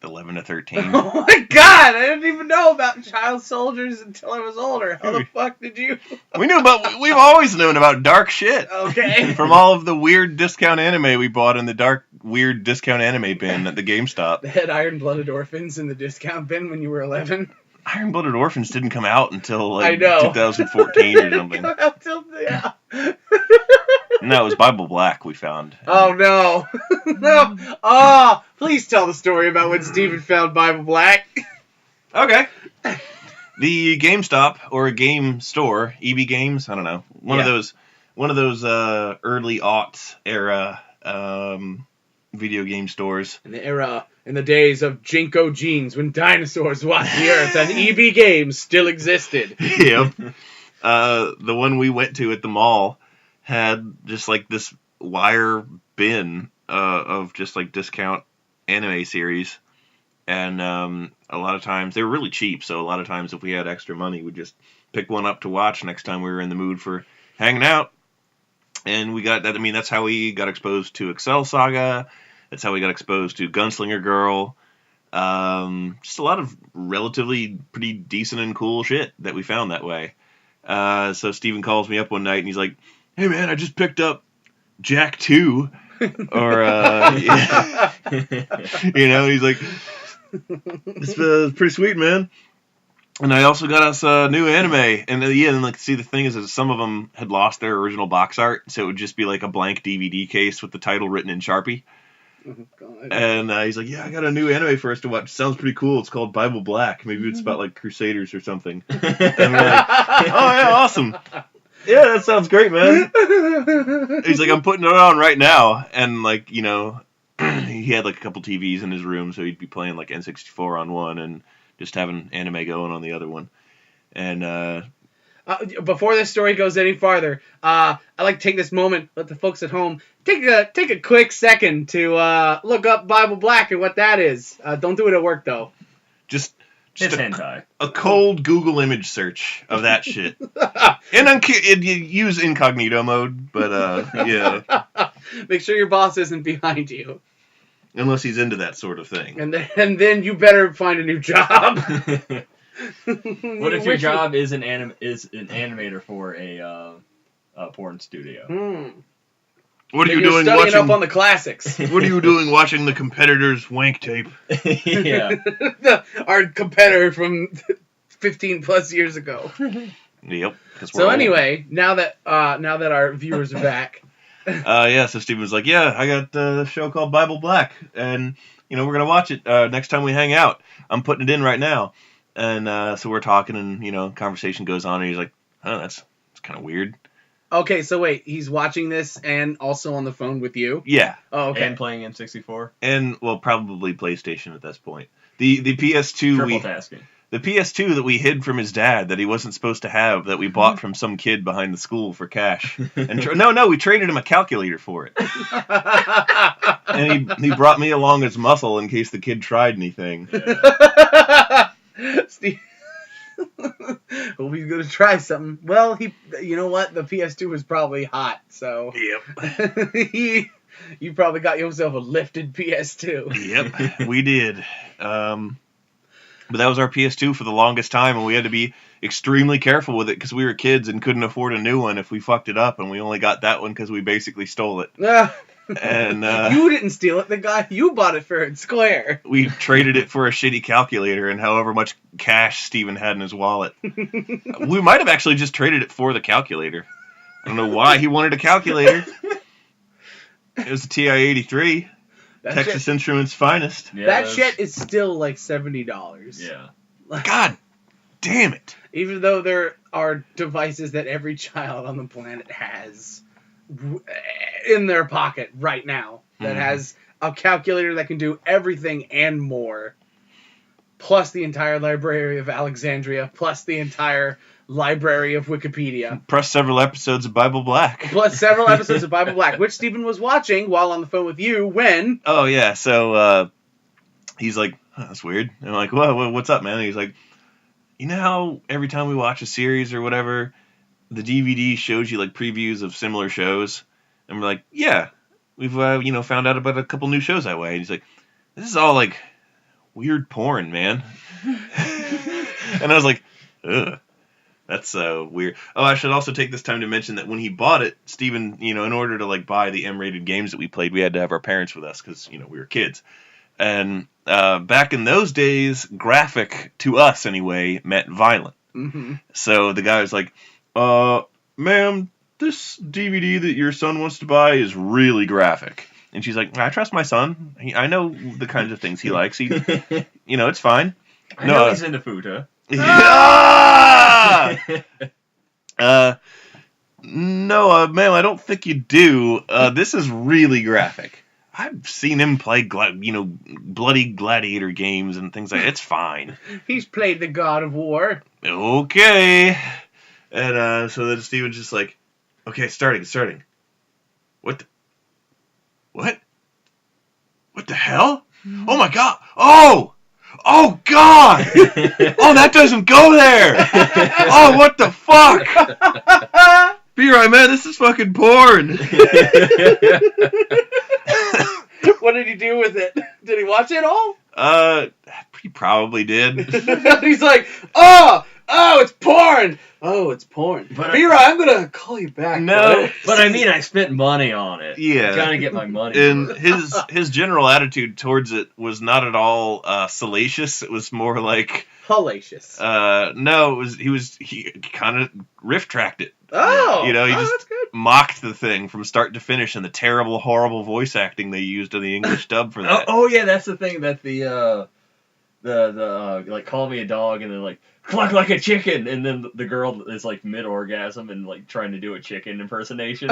11 to 13. Oh my god, I didn't even know about child soldiers until I was older. How the fuck did you? We've always known about dark shit. Okay. From all of the weird discount anime we bought in the dark, weird discount anime bin at the GameStop. They had Iron-Blooded Orphans in the discount bin when you were 11. Iron-Blooded Orphans didn't come out until like 2014 or something. Yeah. No, it was Bible Black we found. Oh, no. No. Oh, please tell the story about when Steven found Bible Black. Okay. The GameStop, or a game store, EB Games, I don't know. One of those early aughts era video game stores. In the days of Jinko jeans, when dinosaurs walked the earth and EB Games still existed. Yep. The one we went to at the mall had just like this wire bin of just like discount anime series. And a lot of times, they were really cheap, so a lot of times if we had extra money, we'd just pick one up to watch next time we were in the mood for hanging out. And we got that. I mean, that's how we got exposed to Excel Saga. That's how we got exposed to Gunslinger Girl. Just a lot of relatively pretty decent and cool shit that we found that way. So Steven calls me up one night, and he's like, "Hey, man, I just picked up Jack 2. Or, you know, he's like, "It's pretty sweet, man. And I also got us a new anime." And and like, see, the thing is that some of them had lost their original box art, so it would just be like a blank DVD case with the title written in Sharpie. Oh, God. And he's like, "Yeah, I got a new anime for us to watch. Sounds pretty cool. It's called Bible Black. Maybe it's about like Crusaders or something." And we're like, "Oh yeah, awesome. Yeah, that sounds great, man." He's like, "I'm putting it on right now." And like, you know, he had like a couple TVs in his room, so he'd be playing like N64 on one and just having anime going on the other one. And before this story goes any farther, I'd like to take this moment, let the folks at home take a quick second to look up Bible Black and what that is. Don't do it at work though. just It's hentai. a cold Google image search of that shit. And you use incognito mode, but yeah, Make sure your boss isn't behind you, unless he's into that sort of thing. and then you better find a new job. What if your job is an animator for a porn studio? What are you You're doing studying watching? up on the classics. What are you doing watching the competitor's wank tape? Yeah. Our competitor from 15 plus years ago. Yep. So anyway, now that our viewers are back, So Steven was like, "Yeah, I got a show called Bible Black, and you know we're gonna watch it next time we hang out. I'm putting it in right now." And so we're talking, and you know, conversation goes on, and he's like, "Oh, that's kind of weird." okay, so wait, he's watching this and also on the phone with you? Yeah. Oh, okay. And playing N64. And well, probably PlayStation at this point. The PS2 Triple tasking. The PS2 that we hid from his dad that he wasn't supposed to have, that we bought from some kid behind the school for cash. And no, we traded him a calculator for it. And he brought me along as muscle in case the kid tried anything. Steve, well, he's gonna try something. Well, you know what? The PS2 was probably hot, so Yep. you probably got yourself a lifted PS2. Yep, we did. But that was our PS2 for the longest time, and we had to be extremely careful with it because we were kids and couldn't afford a new one if we fucked it up, and we only got that one because we basically stole it. And you didn't steal it. You bought it fair and square. We traded it for a shitty calculator and however much cash Steven had in his wallet. We might have actually just traded it for the calculator. I don't know why he wanted a calculator. It was a TI-83. Texas Instruments' finest. Yeah, that shit is still like $70. Yeah. God damn it. Even though there are devices that every child on the planet has in their pocket right now that has a calculator that can do everything and more, plus the entire Library of Alexandria, plus the entire library of Wikipedia, plus several episodes of Bible Black, which Stephen was watching while on the phone with you when... Oh yeah, so he's like, "Oh, that's weird." And I'm like, "Well, what's up, man?" And he's like, "You know how every time we watch a series or whatever, the DVD shows you like previews of similar shows?" And we're like, "Yeah, we've found out about a couple new shows that way." And he's like, "This is all like weird porn, man." And I was like, "Ugh, that's weird." Oh, I should also take this time to mention that when he bought it, Steven, in order to like buy the M-rated games that we played, we had to have our parents with us because we were kids. And back in those days, graphic to us anyway meant violent. Mm-hmm. So the guy was like, "Ma'am, this DVD that your son wants to buy is really graphic." And she's like, "I trust my son. I know the kinds of things he likes. It's fine." I know he's into food, huh? No, ma'am, I don't think you do. This is really graphic. I've seen him play, bloody gladiator games and things like that. It's fine. He's played the God of War. Okay. And so then Steven's just like, Okay, starting. What the hell? Oh my god! Oh god! Oh, that doesn't go there! Oh, what the fuck? B-Rye, man, this is fucking porn! What did he do with it? Did he watch it all? He probably did. He's like, oh, it's porn! Oh, it's porn. But B-Rye, I'm gonna call you back. No. But I mean, I spent money on it. Yeah. Gotta get my money. And his general attitude towards it was not at all salacious. It was more like Hellacious. no, he kind of riff-tracked it. Oh, He that's just good. mocked the thing from start to finish, and the terrible, horrible voice acting they used in the English dub for that. Oh yeah, that's the thing that the like call me a dog and then like cluck like a chicken, and then the girl is like mid orgasm and like trying to do a chicken impersonation.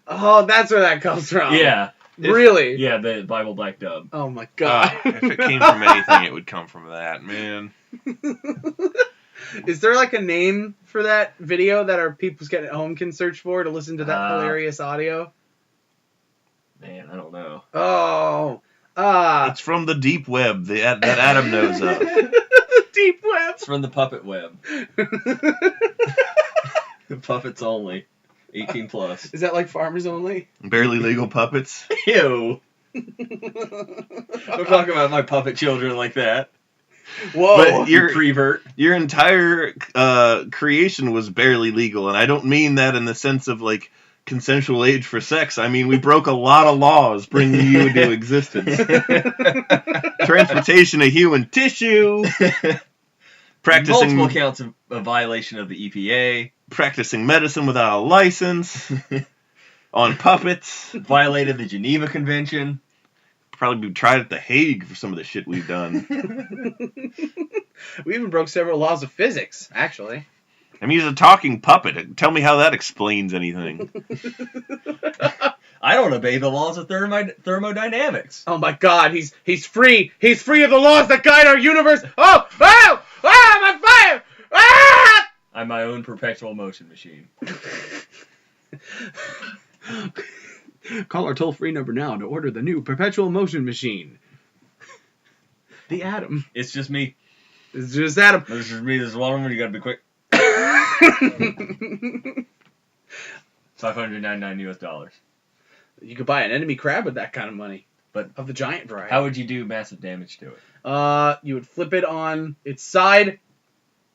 Oh, that's where that comes from. Yeah. Really? Yeah, the Bible Black dub. Oh my god. If it came from anything, it would come from that, man. Is there like a name for that video that our people getting at home can search for to listen to that hilarious audio? Man, I don't know. Oh. It's from the deep web that Adam knows of. The deep web. It's from the Puppet Web. Puppets only. 18 plus. Is that like Farmers Only? Barely legal puppets. Ew. Don't talk about my puppet children like that. Whoa. But You prevert. your entire creation was barely legal, and I don't mean that in the sense of like consensual age for sex. I mean we broke a lot of laws bringing you into existence. Transportation of human tissue. Practicing Multiple counts of a violation of the EPA. Practicing medicine without a license. On puppets. Violated the Geneva Convention. Probably be tried at the Hague for some of the shit we've done. We even broke several laws of physics, actually. I mean, he's a talking puppet. Tell me how that explains anything. I don't obey the laws of thermodynamics. Oh my god, he's free. He's free of the laws that guide our universe. Oh, I'm on fire! Ah! I'm my own perpetual motion machine. Call our toll-free number now to order the new perpetual motion machine. The Atom. It's just me. It's just Adam. This is just me. This is one of them. You gotta be quick. $599 US. You could buy an enemy crab with that kind of money. But of the giant variety. How would you do massive damage to it? You would flip it on its side.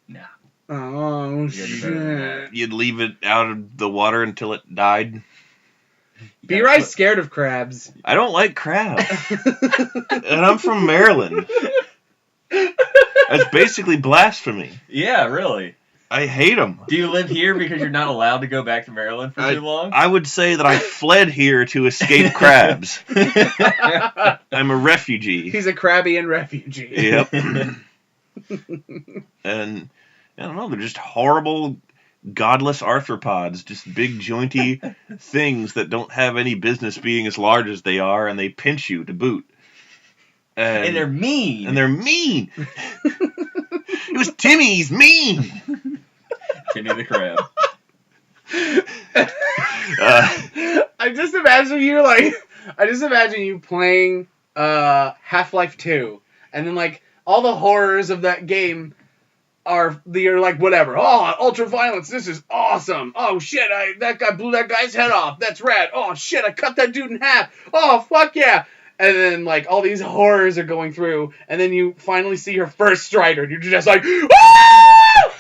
Nah. Oh, You gotta do better than shit. that. You'd leave it out of the water until it died. B-Rye's scared of crabs. I don't like crab. And I'm from Maryland. That's basically blasphemy. Yeah, really. I hate them. Do you live here because you're not allowed to go back to Maryland for too long? I would say that I fled here to escape crabs. I'm a refugee. He's a Crabbian refugee. Yep. And I don't know, they're just horrible, godless arthropods, just big, jointy things that don't have any business being as large as they are, and they pinch you to boot. And they're mean. And they're mean. It was Timmy, he's mean. Timmy the Crab. I just imagine you playing Half-Life 2, and then like all the horrors of that game you're like, whatever. Oh, ultra violence. This is awesome. Oh shit, that guy blew that guy's head off. That's rad. Oh shit, I cut that dude in half. Oh fuck yeah. And then like all these horrors are going through, and then you finally see your first Strider, and you're just like, ah!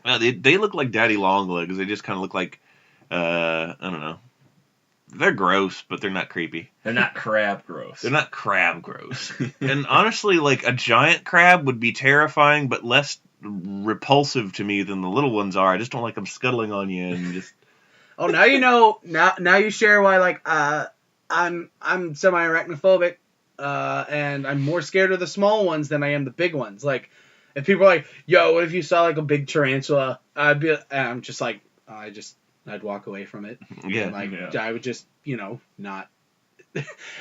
Well, they look like daddy long legs. They just kind of look like, I don't know. They're gross, but they're not creepy. They're not crab gross. They're not crab gross. And honestly, like a giant crab would be terrifying, but less repulsive to me than the little ones are. I just don't like them scuttling on you and just. Oh, now you know. Now you share why like I'm semi-arachnophobic, and I'm more scared of the small ones than I am the big ones. Like, if people are like, "Yo, what if you saw like a big tarantula?" I'm just like, I'd walk away from it. Yeah. And, I would just, not.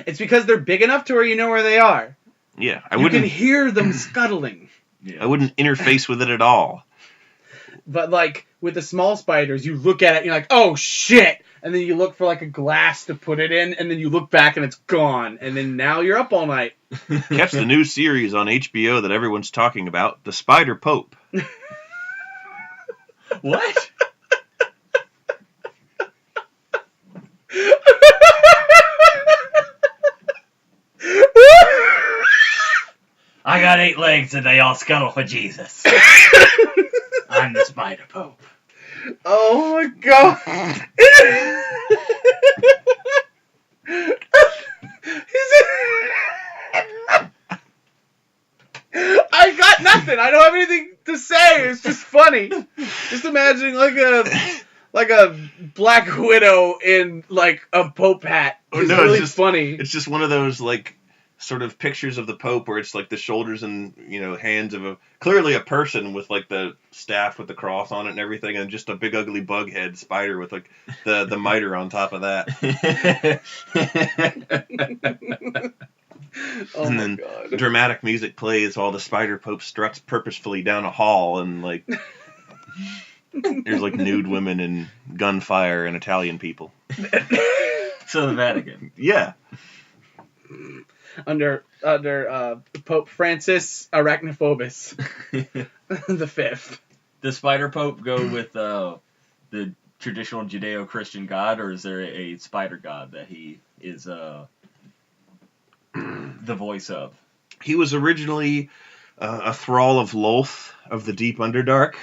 It's because they're big enough to where you know where they are. Yeah, You can hear them scuttling. Yeah. I wouldn't interface with it at all. But, like, with the small spiders, you look at it and you're like, oh, shit! And then you look for, like, a glass to put it in, and then you look back and it's gone. And then now you're up all night. Catch the new series on HBO that everyone's talking about, The Spider Pope. What? I got 8 legs and they all scuttle for Jesus. I'm the Spider Pope. Oh my god. I got nothing. I don't have anything to say. It's just funny. Just imagining like a Black Widow in like a Pope hat. It's really funny. It's just one of those like sort of pictures of the Pope where it's like the shoulders and hands of clearly a person with like the staff with the cross on it and everything, and just a big ugly bug head spider with like the mitre on top of that. Oh and my then god. Dramatic music plays while the Spider Pope struts purposefully down a hall, and like there's like nude women and gunfire and Italian people. So the Vatican. Yeah. Under Pope Francis Arachnophobus the 5th. Does Spider Pope go with the traditional Judeo-Christian God, or is there a spider god that he is the voice of? He was originally a thrall of Lolth of the Deep Underdark,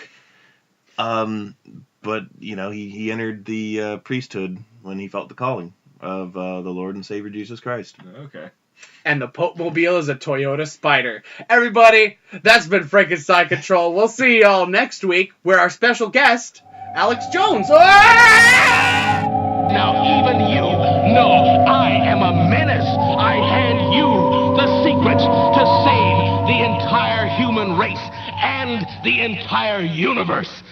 but he entered the priesthood when he felt the calling of the Lord and Savior Jesus Christ. Okay. And the Pope Mobile is a Toyota Spider. Everybody, that's been Frankenstein Control. We'll see y'all next week, where our special guest, Alex Jones. Now even you know I am a menace. I hand you the secrets to save the entire human race and the entire universe.